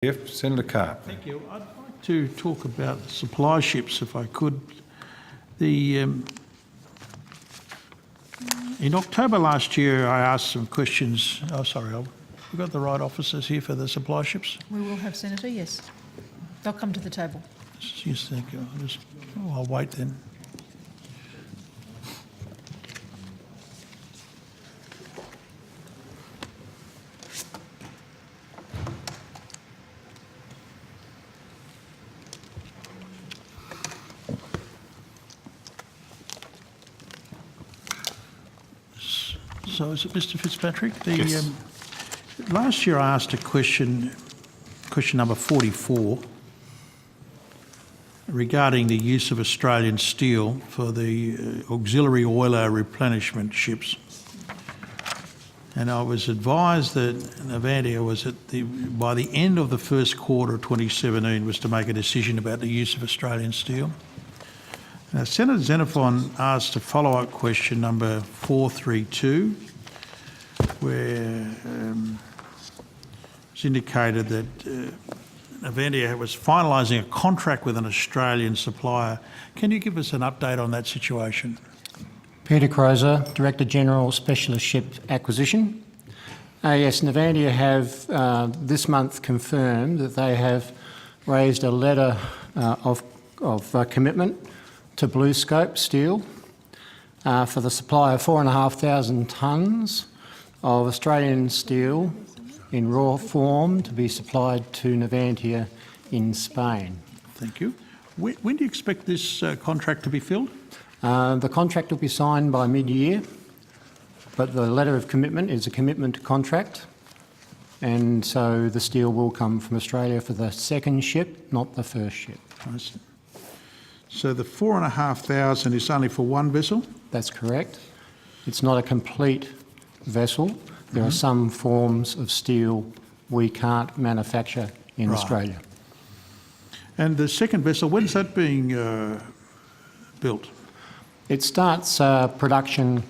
If Senator Carr. Thank you. I'd like to talk about supply ships, if I could. In October last year, I asked some questions. Oh, sorry, we've got the right officers here for the supply ships. We will have, Senator, yes. They'll come to the table. Yes, thank you. I'll wait then. So is it Mr. Fitzpatrick? Yes. Last year I asked a question number 44, regarding the use of Australian steel for the auxiliary oiler replenishment ships. And I was advised that Navantia was by the end of the first quarter of 2017 was to make a decision about the use of Australian steel. Now, Senator Xenophon asked a follow-up question number 432, where it's indicated that Navantia was finalising a contract with an Australian supplier. Can you give us an update on that situation? Peter Crozer, Director General, Specialist Ship Acquisition. Yes, Navantia have this month confirmed that they have raised a letter of commitment to Bluescope Steel for the supply of 4,500 tonnes of Australian steel in raw form to be supplied to Navantia in Spain. Thank you. When do you expect this contract to be filled? The contract will be signed by mid-year, but the letter of commitment is a commitment contract, and so the steel will come from Australia for the second ship, not the first ship. I see. So the 4,500 is only for one vessel? That's correct. It's not a complete vessel. There are some forms of steel we can't manufacture in Australia. And the second vessel, when's that being built? It starts production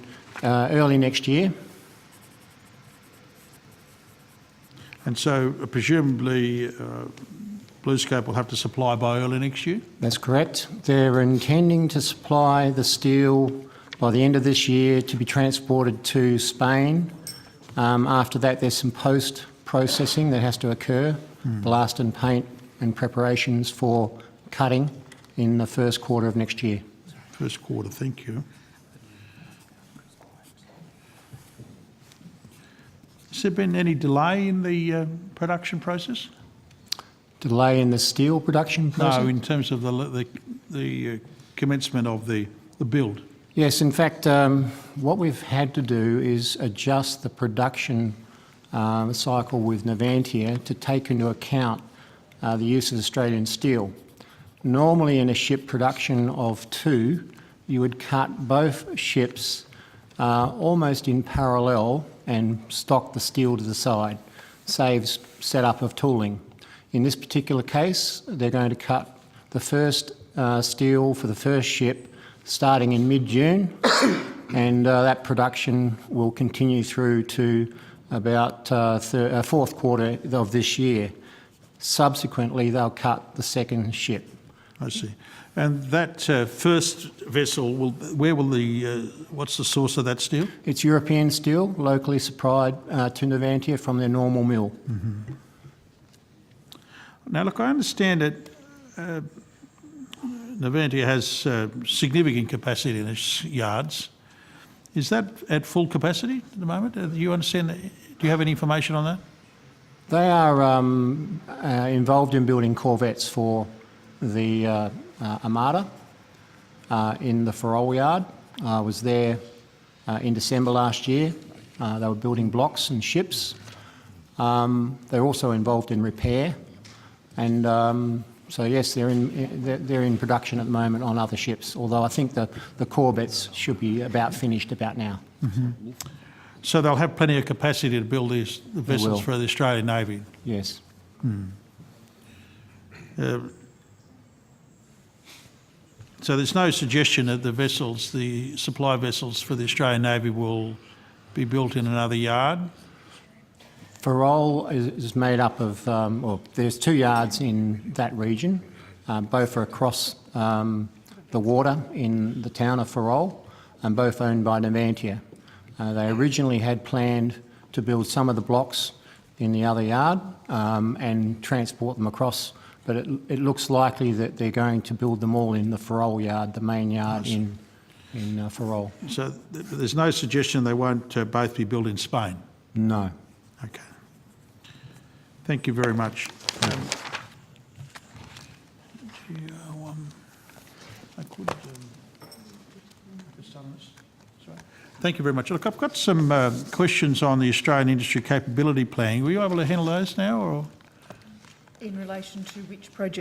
early next year. And so presumably Bluescope will have to supply by early next year? That's correct. They're intending to supply the steel by the end of this year to be transported to Spain. After that, there's some post-processing that has to occur, blast and paint and preparations for cutting in the first quarter of next year. First quarter, thank you. Has there been any delay in the production process? Delay in the steel production process? No, in terms of the commencement of the build. Yes, in fact, what we've had to do is adjust the production cycle with Navantia to take into account the use of Australian steel. Normally in a ship production of 2, you would cut both ships almost in parallel and stock the steel to the side. Saves setup of tooling. In this particular case, they're going to cut the first steel for the first ship starting in mid-June, and that production will continue through to about fourth quarter of this year. Subsequently, they'll cut the second ship. I see. And that first vessel, what's the source of that steel? It's European steel, locally supplied to Navantia from their normal mill. Mm-hmm. Now, look, I understand that Navantia has significant capacity in its yards. Is that at full capacity at the moment? Do you understand? Do you have any information on that? They are involved in building corvettes for the Armada in the Ferrol yard. I was there in December last year. They were building blocks and ships. They're also involved in repair. And so yes, they're in production at the moment on other ships, although I think the corvettes should be about finished about now. Mm-hmm. So they'll have plenty of capacity to build the vessels for the Australian Navy? Yes. So there's no suggestion that the supply vessels for the Australian Navy will be built in another yard? Farol is made up of, well, there's 2 yards in that region. Both are across the water in the town of Farol and both owned by Navantia. They originally had planned to build some of the blocks in the other yard and transport them across, but it looks likely that they're going to build them all in the Farol yard, the main yard in Farol. So there's no suggestion they won't both be built in Spain? No. Okay. Thank you very much. Thank you very much. Look, I've got some questions on the Australian Industry Capability Plan. Were you able to handle those now, or? In relation to which project?